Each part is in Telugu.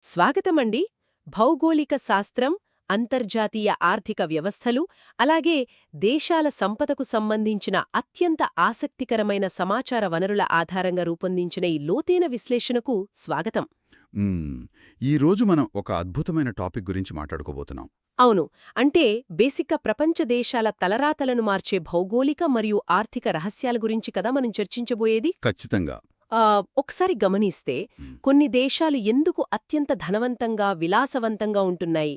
స్వాగతమండి. భౌగోళిక శాస్త్రం, అంతర్జాతీయ ఆర్థిక వ్యవస్థలు, అలాగే దేశాల సంపదకు సంబంధించిన అత్యంత ఆసక్తికరమైన సమాచార వనరుల ఆధారంగా రూపొందించిన ఈ లోతైన విశ్లేషణకు స్వాగతం. ఈరోజు మనం ఒక అద్భుతమైన టాపిక్ గురించి మాట్లాడుకోబోతున్నాం. అవును, అంటే బేసిక్గా ప్రపంచ దేశాల తలరాతలను మార్చే భౌగోళిక మరియు ఆర్థిక రహస్యాల గురించి కదా మనం చర్చించబోయేది. ఖచ్చితంగా. ఒకసారి గమనిస్తే మ్, కొన్ని దేశాలు ఎందుకు అత్యంత ధనవంతంగా విలాసవంతంగా ఉంటున్నాయి,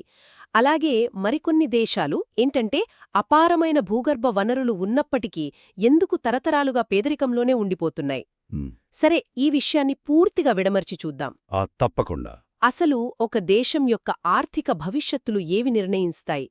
అలాగే మరికొన్ని దేశాలు ఏంటంటే అపారమైన భూగర్భ వనరులు ఉన్నప్పటికీ ఎందుకు తరతరాలుగా పేదరికంలోనే ఉండిపోతున్నాయి. మ్, సరే, ఈ విషయాన్ని పూర్తిగా విడమర్చి చూద్దాం. తప్పకుండా. అసలు ఒక దేశం యొక్క ఆర్థిక భవిష్యత్తులు ఏవి నిర్ణయిస్తాయి?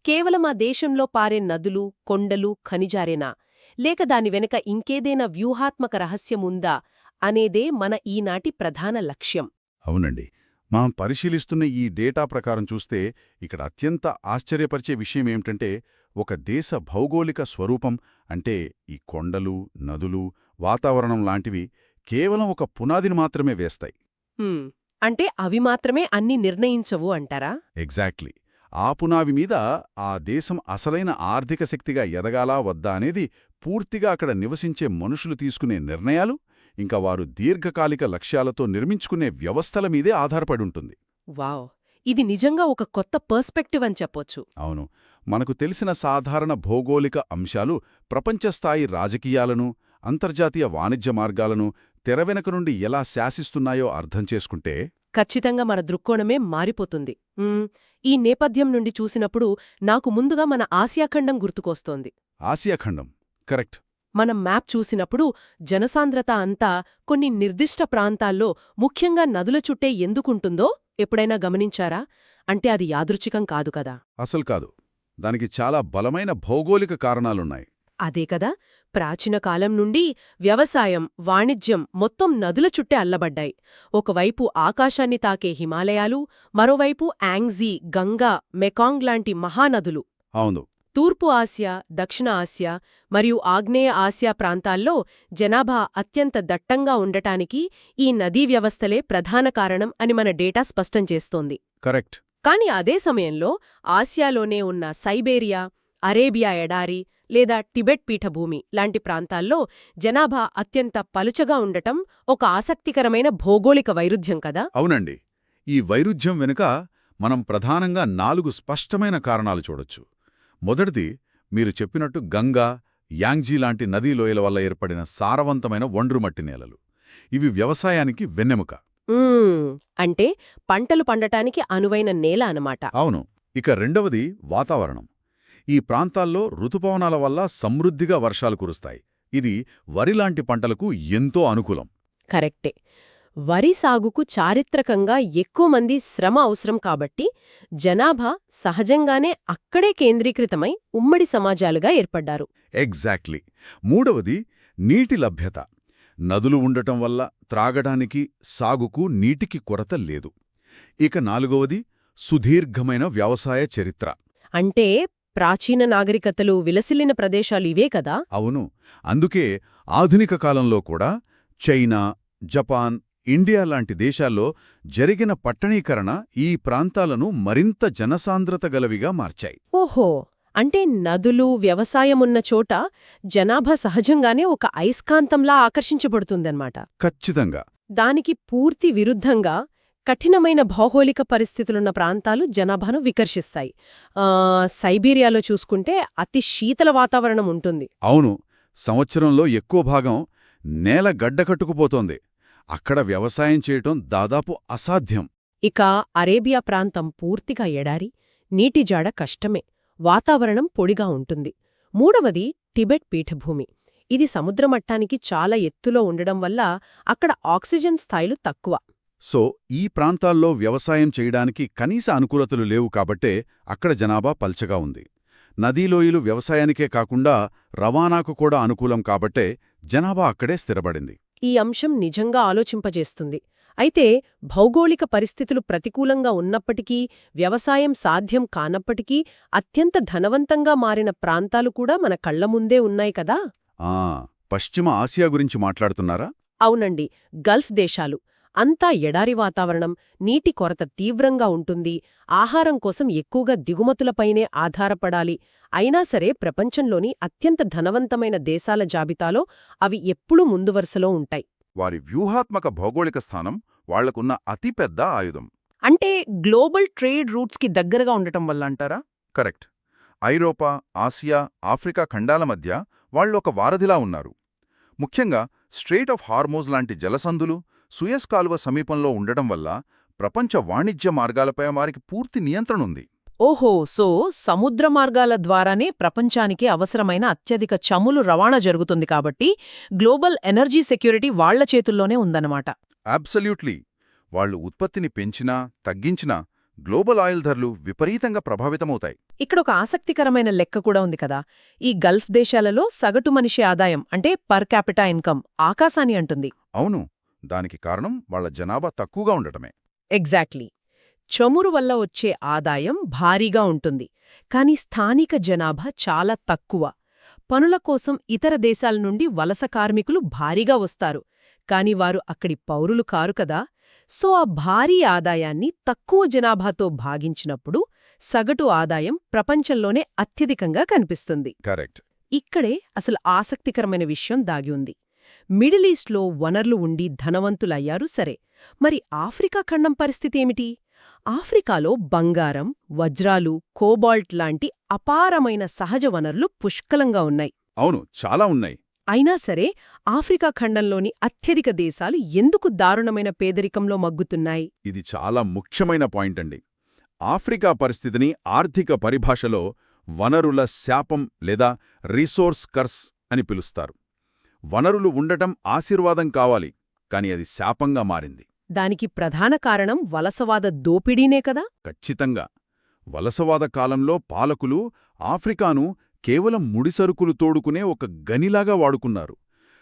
కేవలం ఆ దేశంలో పారే నదులు, కొండలు, ఖనిజారేనా, లేక దాని వెనుక ఇంకేదైనా వ్యూహాత్మక రహస్యముందా అనేదే మన ఈనాటి ప్రధాన లక్ష్యం. అవునండి. మనం పరిశీలిస్తున్న ఈ డేటా ప్రకారం చూస్తే ఇక్కడ అత్యంత ఆశ్చర్యపరిచే విషయం ఏమిటంటే ఒక దేశ భౌగోళిక స్వరూపం అంటే ఈ కొండలు, నదులు, వాతావరణం లాంటివి కేవలం ఒక పునాదిని మాత్రమే వేస్తాయి. హ్మ్, అంటే అవి మాత్రమే అన్ని నిర్ణయించవు అంటారా? ఎగ్జాక్ట్లీ. ఆ పునాది మీద ఆ దేశం అసలైన ఆర్థిక శక్తిగా ఎదగాలా వద్దా అనేది పూర్తిగా అక్కడ నివసించే మనుషులు తీసుకునే నిర్ణయాలు, ఇంకా వారు దీర్ఘకాలిక లక్ష్యాలతో నిర్మించుకునే వ్యవస్థల మీదే ఆధారపడుంటుంది. వావ్, ఇది నిజంగా ఒక కొత్త పర్స్పెక్టివ్ అని చెప్పొచ్చు. అవును. మనకు తెలిసిన సాధారణ భౌగోళిక అంశాలు ప్రపంచస్థాయి రాజకీయాలను, అంతర్జాతీయ వాణిజ్య మార్గాలను తెరవెనక నుండి ఎలా శాసిస్తున్నాయో అర్థం చేసుకుంటే ఖచ్చితంగా మన దృక్కోణమే మారిపోతుంది. ఈ నేపథ్యం నుండి చూసినప్పుడు నాకు ముందుగా మన ఆసియాఖండం గుర్తుకొస్తోంది. ఆసియాఖండం కరెక్ట్. మనం మ్యాప్ చూసినప్పుడు జనసాంద్రత అంతా కొన్ని నిర్దిష్ట ప్రాంతాల్లో, ముఖ్యంగా నదుల చుట్టే ఎందుకుంటుందో ఎప్పుడైనా గమనించారా? అంటే అది యాదృచ్ఛికం కాదు కదా. అసలు కాదు. దానికి చాలా బలమైన భౌగోళిక కారణాలున్నాయి. అదే కదా, ప్రాచీన కాలం నుండి వ్యవసాయం, వాణిజ్యం మొత్తం నదుల చుట్టే అల్లబడ్డాయి. ఒకవైపు ఆకాశాన్ని తాకే హిమాలయాలు, మరోవైపు యాంగ్జీ, గంగా, మెకాంగ్ లాంటి మహానదులు. అవును. తూర్పు ఆసియా, దక్షిణ ఆసియా మరియు ఆగ్నేయ ఆసియా ప్రాంతాల్లో జనాభా అత్యంత దట్టంగా ఉండటానికి ఈ నదీ వ్యవస్థలే ప్రధాన కారణం అని మన డేటా స్పష్టం చేస్తోంది. కరెక్ట్. కాని అదే సమయంలో ఆసియాలోనే ఉన్న సైబేరియా, అరేబియా ఎడారి లేదా టిబెట్ పీఠభూమి లాంటి ప్రాంతాల్లో జనాభా అత్యంత పలుచగా ఉండటం ఒక ఆసక్తికరమైన భౌగోళిక వైరుధ్యం కదా. అవునండి. ఈ వైరుధ్యం వెనుక మనం ప్రధానంగా 4 స్పష్టమైన కారణాలు చూడొచ్చు. మొదటిది మీరు చెప్పినట్టు గంగా, యాంగ్జీ లాంటి నదీలోయల వల్ల ఏర్పడిన సారవంతమైన ఒండ్రుమట్టి నేలలు. ఇవి వ్యవసాయానికి వెన్నెముక. అంటే పంటలు పండటానికి అనువైన నేల అనమాట. అవును. ఇక రెండవది వాతావరణం. ఈ ప్రాంతాల్లో ఋతుపవనాల వల్ల సమృద్ధిగా వర్షాలు కురుస్తాయి. ఇది వరిలాంటి పంటలకు ఎంతో అనుకూలం. కరెక్టే. వరి సాగుకు చారిత్రకంగా ఎక్కువ మంది శ్రమ అవసరం కాబట్టి జనాభా సహజంగానే అక్కడే కేంద్రీకృతమై ఉమ్మడి సమాజాలుగా ఏర్పడ్డారు. ఎగ్జాక్ట్లీ. మూడవది నీటి లభ్యత. నదులు ఉండటం వల్ల త్రాగడానికి, సాగుకు నీటికి కొరత లేదు. ఇక నాలుగవది సుదీర్ఘమైన వ్యవసాయ చరిత్ర. అంటే ప్రాచీన నాగరికతలు విలసిల్లిన ప్రదేశాలు ఇవే కదా. అవును. అందుకే ఆధునిక కాలంలో కూడా చైనా, జపాన్, ఇండియా లాంటి దేశాల్లో జరిగిన పట్టణీకరణ ఈ ప్రాంతాలను మరింత జనసాంద్రత గలవిగా మార్చాయి. ఓహో, అంటే నదులు, వ్యవసాయమున్న చోట జనాభా సహజంగానే ఒక అయస్కాంతంలా ఆకర్షించబడుతుందన్నమాట. ఖచ్చితంగా. దానికి పూర్తి విరుద్ధంగా కఠినమైన భౌగోళిక పరిస్థితులున్న ప్రాంతాలు జనాభాను వికర్షిస్తాయి. సైబీరియాలో చూసుకుంటే అతి శీతల వాతావరణం ఉంటుంది. అవును. సంవత్సరంలో ఎక్కువ భాగం నేల గడ్డకట్టుకుపోతోంది. అక్కడ వ్యవసాయం చేయటం దాదాపు అసాధ్యం. ఇక అరేబియా ప్రాంతం పూర్తిగా ఎడారి, నీటి జాడ కష్టమే, వాతావరణం పొడిగా ఉంటుంది. మూడవది టిబెట్ పీఠభూమి. ఇది సముద్రమట్టానికి చాలా ఎత్తులో ఉండడం వల్ల అక్కడ ఆక్సిజన్ స్థాయిలు తక్కువ. సో ఈ ప్రాంతాల్లో వ్యవసాయం చేయడానికి కనీస అనుకూలతలు లేవు కాబట్టే అక్కడ జనాభా పల్చగా ఉంది. నదీలోయలు వ్యవసాయానికే కాకుండా రవాణాకు కూడా అనుకూలం కాబట్టే జనాభా అక్కడే స్థిరపడింది. ఈ అంశం నిజంగా ఆలోచింపజేస్తుంది. అయితే భౌగోళిక పరిస్థితులు ప్రతికూలంగా ఉన్నప్పటికీ, వ్యవసాయం సాధ్యం కానప్పటికీ అత్యంత ధనవంతంగా మారిన ప్రాంతాలు కూడా మన కళ్ల ముందే ఉన్నాయి కదా. పశ్చిమ ఆసియా గురించి మాట్లాడుతున్నారా? అవునండి, గల్ఫ్ దేశాలు అంతా ఎడారి వాతావరణం, నీటి కొరత తీవ్రంగా ఉంటుంది, ఆహారం కోసం ఎక్కువగా దిగుమతులపైనే ఆధారపడాలి. అయినా సరే ప్రపంచంలోని అత్యంత ధనవంతమైన దేశాల జాబితాలో అవి ఎప్పుడూ ముందు వరుసలో ఉంటాయి. వారి వ్యూహాత్మక భౌగోళిక స్థానం వాళ్లకున్న అతిపెద్ద ఆయుధం. అంటే గ్లోబల్ ట్రేడ్ రూట్స్కి దగ్గరగా ఉండటం వల్ల అంటారా? కరెక్ట్. ఐరోపా, ఆసియా, ఆఫ్రికా ఖండాల మధ్య వాళ్ళొక వారధిలా ఉన్నారు. ముఖ్యంగా స్ట్రెయిట్ ఆఫ్ హార్మోజ్ లాంటి జలసంధులు సుయస్ కాలువ సమీపంలో ఉండటం వల్ల ప్రపంచ వాణిజ్య మార్గాలపై వారికి పూర్తి నియంత్రణుంది. ఓహో, సో సముద్ర మార్గాల ద్వారానే ప్రపంచానికి అవసరమైన అత్యధిక చమురు రవాణా జరుగుతుంది కాబట్టి గ్లోబల్ ఎనర్జీ సెక్యూరిటీ వాళ్ల చేతుల్లోనే ఉందన్నమాట. అబ్సల్యూట్లీ. వాళ్లు ఉత్పత్తిని పెంచినా తగ్గించినా గ్లోబల్ ఆయిల్ ధరలు విపరీతంగా ప్రభావితమవుతాయి. ఇక్కడొక ఆసక్తికరమైన లెక్క కూడా ఉంది కదా. ఈ గల్ఫ్ దేశాలలో సగటు మనిషి ఆదాయం అంటే పర్ క్యాపిటా ఇన్కమ్ ఆకాశాన్ని అంటుంది. అవును, దానికి కారణం వాళ్ల జనాభా తక్కువగా ఉండటమే. ఎగ్జాక్ట్లీ. చమురు వల్ల వచ్చే ఆదాయం భారీగా ఉంటుంది, కాని స్థానిక జనాభా చాలా తక్కువ. పనుల కోసం ఇతర దేశాల నుండి వలస కార్మికులు భారీగా వస్తారు, కాని వారు అక్కడి పౌరులు కారు కదా. సో ఆ భారీ ఆదాయాన్ని తక్కువ జనాభాతో భాగించినప్పుడు సగటు ఆదాయం ప్రపంచంలోనే అత్యధికంగా కనిపిస్తుంది. కరెక్ట్. ఇక్కడే అసలు ఆసక్తికరమైన విషయం దాగి ఉంది. మిడిల్ ఈస్ట్లో వనరులు ఉండి ధనవంతులయ్యారు సరే, మరి ఆఫ్రికా ఖండం పరిస్థితేమిటి? ఆఫ్రికాలో బంగారం, వజ్రాలు, కోబాల్ట్ లాంటి అపారమైన సహజ వనరులు పుష్కలంగా ఉన్నాయి. అవును, చాలా ఉన్నాయి. అయినా సరే ఆఫ్రికా ఖండంలోని అత్యధిక దేశాలు ఎందుకు దారుణమైన పేదరికంలో మగ్గుతున్నాయి? ఇది చాలా ముఖ్యమైన పాయింట్ అండి. ఆఫ్రికా పరిస్థితిని ఆర్థిక పరిభాషలో వనరుల శాపం లేదా రిసోర్స్ కర్స్ అని పిలుస్తారు. వనరులు ఉండటం ఆశీర్వాదం కావాలి, కాని అది శాపంగా మారింది. దానికి ప్రధాన కారణం వలసవాద దోపిడీనే కదా? ఖచ్చితంగా. వలసవాద కాలంలో పాలకులు ఆఫ్రికాను కేవలం ముడిసరుకులు తోడుకునే ఒక గనిలాగా వాడుకున్నారు.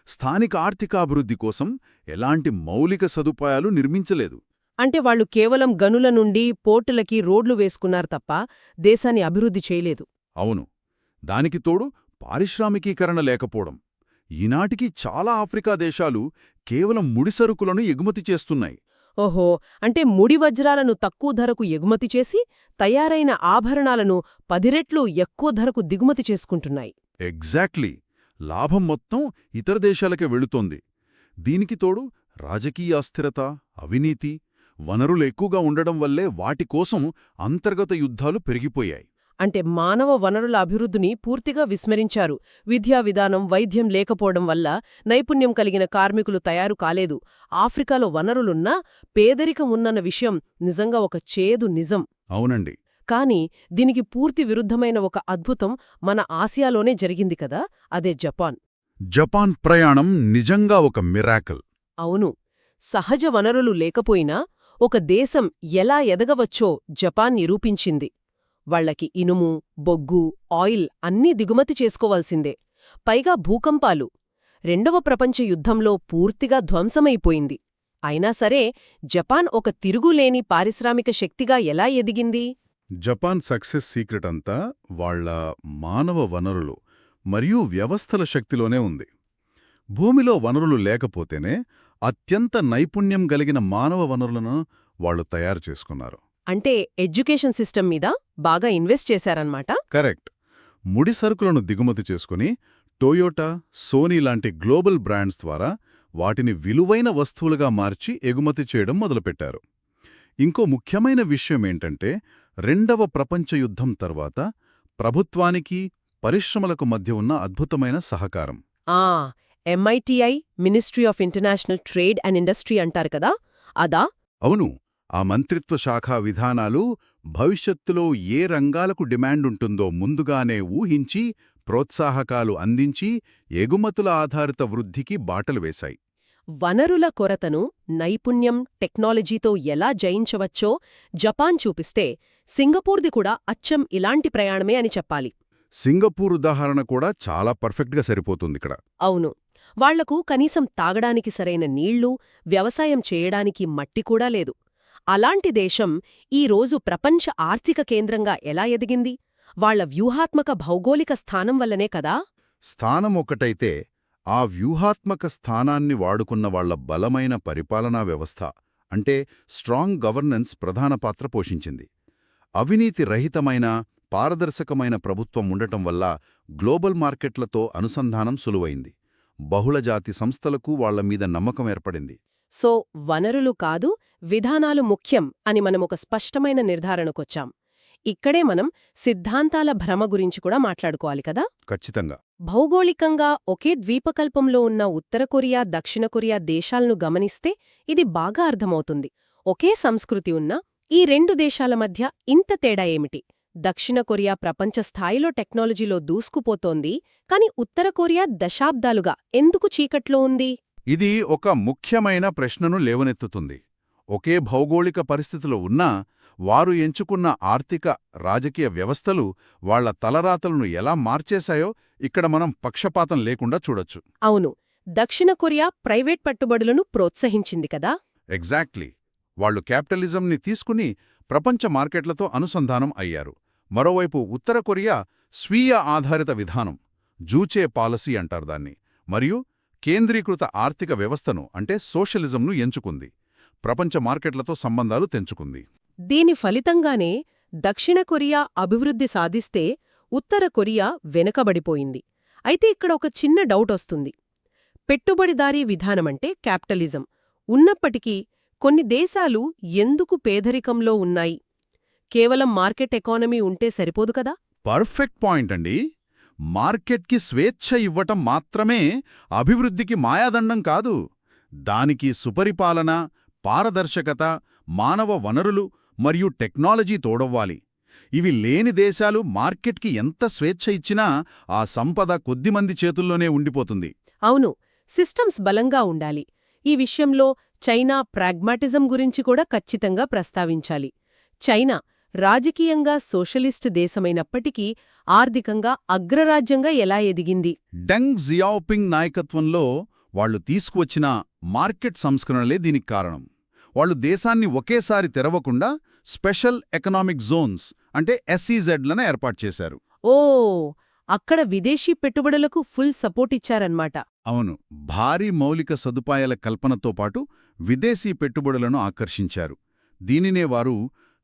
స్థానిక ఆర్థికాభివృద్ధి కోసం ఎలాంటి మౌలిక సదుపాయాలు నిర్మించలేదు. అంటే వాళ్లు కేవలం గనుల నుండి పోర్టులకి రోడ్లు వేసుకున్నారు తప్ప దేశాన్ని అభివృద్ధి చేయలేదు. అవును. దానికి తోడు పారిశ్రామికీకరణ లేకపోవడం. ఈనాటికి చాలా ఆఫ్రికా దేశాలు కేవలం ముడిసరుకులను ఎగుమతి చేస్తున్నాయి. ఓహో, అంటే ముడి వజ్రాలను తక్కువ ధరకు ఎగుమతి చేసి తయారైన ఆభరణాలను 10 రెట్లు ఎక్కువ ధరకు దిగుమతి చేసుకుంటున్నాయి. ఎగ్జాక్ట్లీ. లాభం మొత్తం ఇతర దేశాలకే వెళుతోంది. దీనికి తోడు రాజకీయ అస్థిరత, అవినీతి, వనరులు ఎక్కువగా ఉండడం వల్లే వాటి కోసం అంతర్గత యుద్ధాలు పెరిగిపోయాయి. అంటే మానవ వనరుల అభివృద్ధిని పూర్తిగా విస్మరించారు. విద్యా విధానం, వైద్యం లేకపోవడం వల్ల నైపుణ్యం కలిగిన కార్మికులు తయారు కాలేదు. ఆఫ్రికాలో వనరులున్నా పేదరికం ఉన్నన్న విషయం నిజంగా ఒక చేదు నిజం. అవునండి. కాని దీనికి పూర్తి విరుద్ధమైన ఒక అద్భుతం మన ఆసియాలోనే జరిగింది కదా, అదే జపాన్. జపాన్ ప్రయాణం నిజంగా ఒక మిరాకిల్. అవును. సహజ వనరులు లేకపోయినా ఒక దేశం ఎలా ఎదగవచ్చో జపాన్ నిరూపించింది. వాళ్లకి ఇనుము, బొగ్గు, ఆయిల్ అన్నీ దిగుమతి చేసుకోవాల్సిందే. పైగా భూకంపాలు. 2వ ప్రపంచ యుద్ధంలో పూర్తిగా ధ్వంసమైపోయింది. అయినా సరే జపాన్ ఒక తిరుగులేని పారిశ్రామిక శక్తిగా ఎలా ఎదిగింది? జపాన్ సక్సెస్ సీక్రెట్ అంతా వాళ్ల మానవ వనరులు మరియు వ్యవస్థల శక్తిలోనే ఉంది. భూమిలో వనరులు లేకపోతేనే అత్యంత నైపుణ్యం కలిగిన మానవ వనరులను వాళ్లు తయారు చేసుకున్నారు. అంటే ఎడ్యుకేషన్ సిస్టమ్ మీద బాగా ఇన్వెస్ట్ చేశారన్నమాట. కరెక్ట్. ముడి సరుకులను దిగుమతి చేసుకుని టొయోటా, సోనీ లాంటి గ్లోబల్ బ్రాండ్స్ ద్వారా వాటిని విలువైన వస్తువులుగా మార్చి ఎగుమతి చేయడం మొదలుపెట్టారు. ఇంకో ముఖ్యమైన విషయమేంటంటే 2వ ప్రపంచ యుద్ధం తర్వాత ప్రభుత్వానికి, పరిశ్రమలకు మధ్య ఉన్న అద్భుతమైన సహకారం. MITI, ministry of international trade and industry అంటారు కదా, అదా? అవును. ఆ మంత్రిత్వ శాఖా విధానాలు భవిష్యత్తులో ఏ రంగాలకు డిమాండుంటుందో ముందుగానే ఊహించి ప్రోత్సాహకాలు అందించి ఎగుమతుల ఆధారిత వృద్ధికి బాటలు వేశాయి. వనరుల కొరతను నైపుణ్యం, టెక్నాలజీతో ఎలా జయించవచ్చో జపాన్ చూపిస్తే సింగపూర్ది కూడా అచ్చం ఇలాంటి ప్రయాణమే అని చెప్పాలి. సింగపూర్ ఉదాహరణ కూడా చాలా పర్ఫెక్ట్గా సరిపోతుందిక్కడ. అవును. వాళ్లకు కనీసం తాగడానికి సరైన నీళ్లు, వ్యవసాయం చేయడానికి మట్టి కూడా లేదు. అలాంటి దేశం ఈ రోజు ప్రపంచ ఆర్థిక కేంద్రంగా ఎలా ఎదిగింది? వాళ్ల వ్యూహాత్మక భౌగోళిక స్థానం వల్లనే కదా. స్థానం ఒకటైతే ఆ వ్యూహాత్మక స్థానాన్ని వాడుకున్న వాళ్ల బలమైన పరిపాలనా వ్యవస్థ అంటే స్ట్రాంగ్ గవర్నెన్స్ ప్రధాన పాత్ర పోషించింది. అవినీతి రహితమైన పారదర్శకమైన ప్రభుత్వం ఉండటం వల్ల గ్లోబల్ మార్కెట్లతో అనుసంధానం సులువైంది. బహుళజాతి సంస్థలకు వాళ్ల మీద నమ్మకం ఏర్పడింది. సో వనరులు కాదు, విధానాలు ముఖ్యం అని మనమొక స్పష్టమైన నిర్ధారణకొచ్చాం. ఇక్కడే మనం సిద్ధాంతాల భ్రమ గురించి కూడా మాట్లాడుకోవాలి కదా. ఖచ్చితంగా. భౌగోళికంగా ఒకే ద్వీపకల్పంలో ఉన్న ఉత్తర కొరియా, దక్షిణ కొరియా దేశాలను గమనిస్తే ఇది బాగా అర్థమవుతుంది. ఒకే సంస్కృతి ఉన్న ఈ రెండు దేశాల మధ్య ఇంత తేడా ఏమిటి? దక్షిణ కొరియా ప్రపంచ స్థాయిలో టెక్నాలజీలో దూసుకుపోతోంది, కాని ఉత్తర కొరియా దశాబ్దాలుగా ఎందుకు చీకట్లో ఉంది? ఇది ఒక ముఖ్యమైన ప్రశ్నను లేవనెత్తుతుంది. ఒకే భౌగోళిక పరిస్థితిలో ఉన్నా వారు ఎంచుకున్న ఆర్థిక, రాజకీయ వ్యవస్థలు వాళ్ల తలరాతలను ఎలా మార్చేశాయో ఇక్కడ మనం పక్షపాతం లేకుండా చూడొచ్చు. అవును, దక్షిణ కొరియా ప్రైవేట్ పట్టుబడులను ప్రోత్సహించింది కదా. ఎగ్జాక్ట్లీ. వాళ్లు క్యాపిటలిజంని తీసుకుని ప్రపంచ మార్కెట్లతో అనుసంధానం అయ్యారు. మరోవైపు ఉత్తర కొరియా స్వీయ ఆధారిత విధానం, జూచే పాలసీ అంటారు దాన్ని, మరియు కేంద్రీకృత ఆర్థిక వ్యవస్థను అంటే సోషలిజంను ఎంచుకుంది. ప్రపంచ మార్కెట్లతో సంబంధాలు తెంచుకుంది. దీని ఫలితంగానే దక్షిణ కొరియా అభివృద్ధి సాధిస్తే ఉత్తర కొరియా వెనుకబడిపోయింది. అయితే ఇక్కడ ఒక చిన్న డౌటొస్తుంది. పెట్టుబడిదారీ విధానమంటే క్యాపిటలిజం ఉన్నప్పటికీ కొన్ని దేశాలు ఎందుకు పేదరికంలో ఉన్నాయి? కేవలం మార్కెట్ ఎకానమీ ఉంటే సరిపోదు కదా. పర్ఫెక్ట్ పాయింట్ అండి. మార్కెట్కి స్వేచ్ఛ ఇవ్వటం మాత్రమే అభివృద్ధికి మాయాదండం కాదు. దానికి సుపరిపాలన, పారదర్శకత, మానవ వనరులు మరియు టెక్నాలజీ తోడవ్వాలి. ఇవి లేని దేశాలు మార్కెట్కి ఎంత స్వేచ్ఛ ఇచ్చినా ఆ సంపద కొద్దిమంది చేతుల్లోనే ఉండిపోతుంది. అవును, సిస్టమ్స్ బలంగా ఉండాలి. ఈ విషయంలో చైనా ప్రాగ్మాటిజం గురించి కూడా ఖచ్చితంగా ప్రస్తావించాలి. చైనా రాజకీయంగా సోషలిస్టు దేశమైనప్పటికీ ఆర్థికంగా అగ్రరాజ్యంగా ఎలా ఎదిగింది? డెంగ్ జియా오పింగ్ నాయకత్వంలో వాళ్లు తీసుకువచ్చిన మార్కెట్ సంస్కరణలే దీనికి కారణం. వాళ్లు దేశాన్ని ఒకేసారి తెరవకుండా స్పెషల్ ఎకనామిక్ జోన్స్ అంటే SEZలను ఏర్పాటు చేశారు. ఓ, అక్కడ విదేశీ పెట్టుబడులకు ఫుల్ సపోర్ట్ ఇచ్చారన్నమాట. అవును, భారీ మౌలిక సదుపాయాల కల్పనతో పాటు విదేశీ పెట్టుబడులను ఆకర్షించారు. దీనినే వారు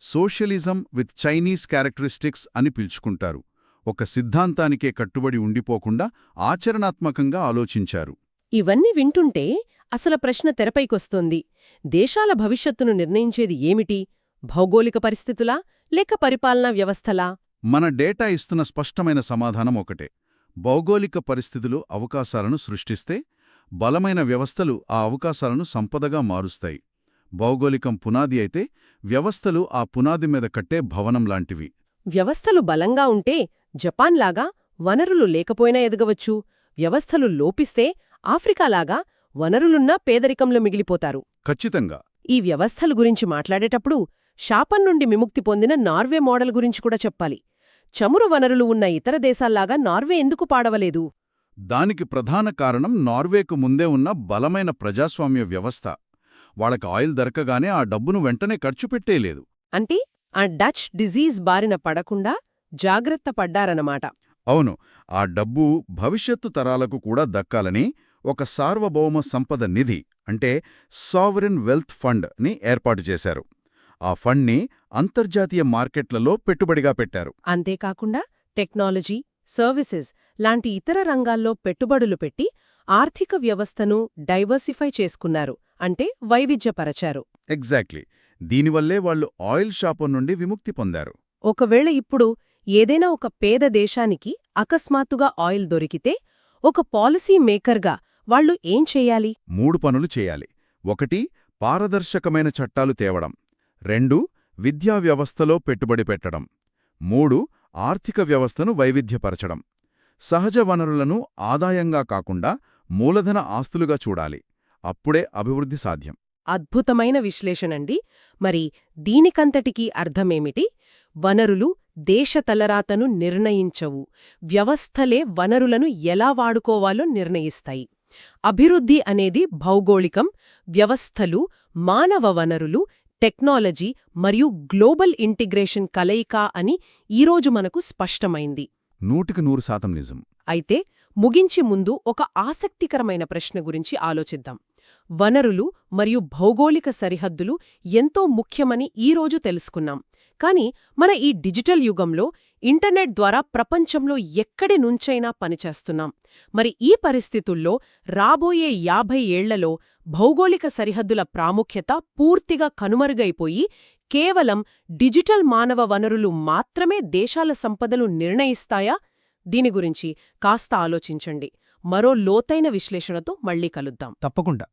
సోషలిజం విత్ చైనీస్ క్యారెక్టరిస్టిక్స్ అని పిలుచుకుంటారు. ఒక సిద్ధాంతానికే కట్టుబడి ఉండిపోకుండా ఆచరణాత్మకంగా ఆలోచించారు. ఇవన్నీ వింటుంటే అసలు ప్రశ్న తెరపైకొస్తోంది. దేశాల భవిష్యత్తును నిర్ణయించేది ఏమిటి? భౌగోళిక పరిస్థితులా లేక పరిపాలనా వ్యవస్థలా? మన డేటా ఇస్తున్న స్పష్టమైన సమాధానం ఒకటే. భౌగోళిక పరిస్థితులు అవకాశాలను సృష్టిస్తే, బలమైన వ్యవస్థలు ఆ అవకాశాలను సంపదగా మారుస్తాయి. భౌగోళికం పునాది అయితే వ్యవస్థలు ఆ పునాది మీద కట్టే భవనం లాంటివి. వ్యవస్థలు బలంగా ఉంటే జపాన్లాగా వనరులు లేకపోయినా ఎదగవచ్చు. వ్యవస్థలు లోపిస్తే ఆఫ్రికాలాగా వనరులున్నా పేదరికంలో మిగిలిపోతారు. ఖచ్చితంగా. ఈ వ్యవస్థల గురించి మాట్లాడేటప్పుడు శాపం నుండి విముక్తి పొందిన నార్వే మోడల్ గురించి కూడా చెప్పాలి. చమురు వనరులు ఉన్న ఇతర దేశాల్లాగా నార్వే ఎందుకు పాడవలేదు? దానికి ప్రధాన కారణం నార్వేకు ముందే ఉన్న బలమైన ప్రజాస్వామ్య వ్యవస్థ. వాళ్ళకి ఆయిల్ దొరకగానే ఆ డబ్బును వెంటనే ఖర్చు పెట్టేలేదు. అంటే ఆ డచ్ డిజీజ్ బారిన పడకుండా జాగ్రత్త పడ్డారన్నమాట. అవును, ఆ డబ్బు భవిష్యత్తు తరాలకు కూడా దక్కాలని ఒక సార్వభౌమ సంపద నిధి అంటే సావరిన్ వెల్త్ ఫండ్ ని ఏర్పాటు చేశారు. ఆ ఫండ్ని అంతర్జాతీయ మార్కెట్లలో పెట్టుబడిగా పెట్టారు. అంతేకాకుండా టెక్నాలజీ, సర్వీసెస్ లాంటి ఇతర రంగాల్లో పెట్టుబడులు పెట్టి ఆర్థిక వ్యవస్థను డైవర్సిఫై చేసుకున్నారు. అంటే వైవిధ్యపరచారు. ఎగ్జాక్ట్లీ. దీనివల్లే వాళ్లు ఆయిల్ శాపం నుండి విముక్తి పొందారు. ఒకవేళ ఇప్పుడు ఏదైనా ఒక పేద దేశానికి అకస్మాత్తుగా ఆయిల్ దొరికితే ఒక పాలసీ మేకర్గా వాళ్లు ఏం చెయ్యాలి? 3 పనులు చేయాలి. 1 పారదర్శకమైన చట్టాలు తేవడం. 2 విద్యా వ్యవస్థలో పెట్టుబడి పెట్టడం. 3 ఆర్థిక వ్యవస్థను వైవిధ్యపరచడం. సహజ వనరులను ఆదాయంగా కాకుండా మూలధన ఆస్తులుగా చూడాలి. అప్పుడే అభివృద్ధి సాధ్యం. అద్భుతమైన విశ్లేషణండి. మరి దీనికంతటికీ అర్థమేమిటి? వనరులు దేశ తలరాతను నిర్ణయించవు. వ్యవస్థలే వనరులను ఎలా వాడుకోవాలో నిర్ణయిస్తాయి. అభివృద్ధి అనేది భౌగోళికం, వ్యవస్థలు, మానవ వనరులు, టెక్నాలజీ మరియు గ్లోబల్ ఇంటిగ్రేషన్ కలయిక అని ఈరోజు మనకు స్పష్టమైంది. 100% నిజం. అయితే ముగించే ముందు ఒక ఆసక్తికరమైన ప్రశ్న గురించి ఆలోచిద్దాం. వనరులు మరియు భౌగోళిక సరిహద్దులు ఎంతో ముఖ్యమని ఈరోజు తెలుసుకున్నాం. కానీ మన ఈ డిజిటల్ యుగంలో ఇంటర్నెట్ ద్వారా ప్రపంచంలో ఎక్కడి నుంచైనా పనిచేస్తున్నాం. మరి ఈ పరిస్థితుల్లో రాబోయే 50 ఏళ్లలో భౌగోళిక సరిహద్దుల ప్రాముఖ్యత పూర్తిగా కనుమరుగైపోయి కేవలం డిజిటల్ మానవ వనరులు మాత్రమే దేశాల సంపదలు నిర్ణయిస్తాయా? దీని గురించి కాస్త ఆలోచించండి. మరో లోతైన విశ్లేషణతో మళ్ళీ కలుద్దాం. తప్పకుండా.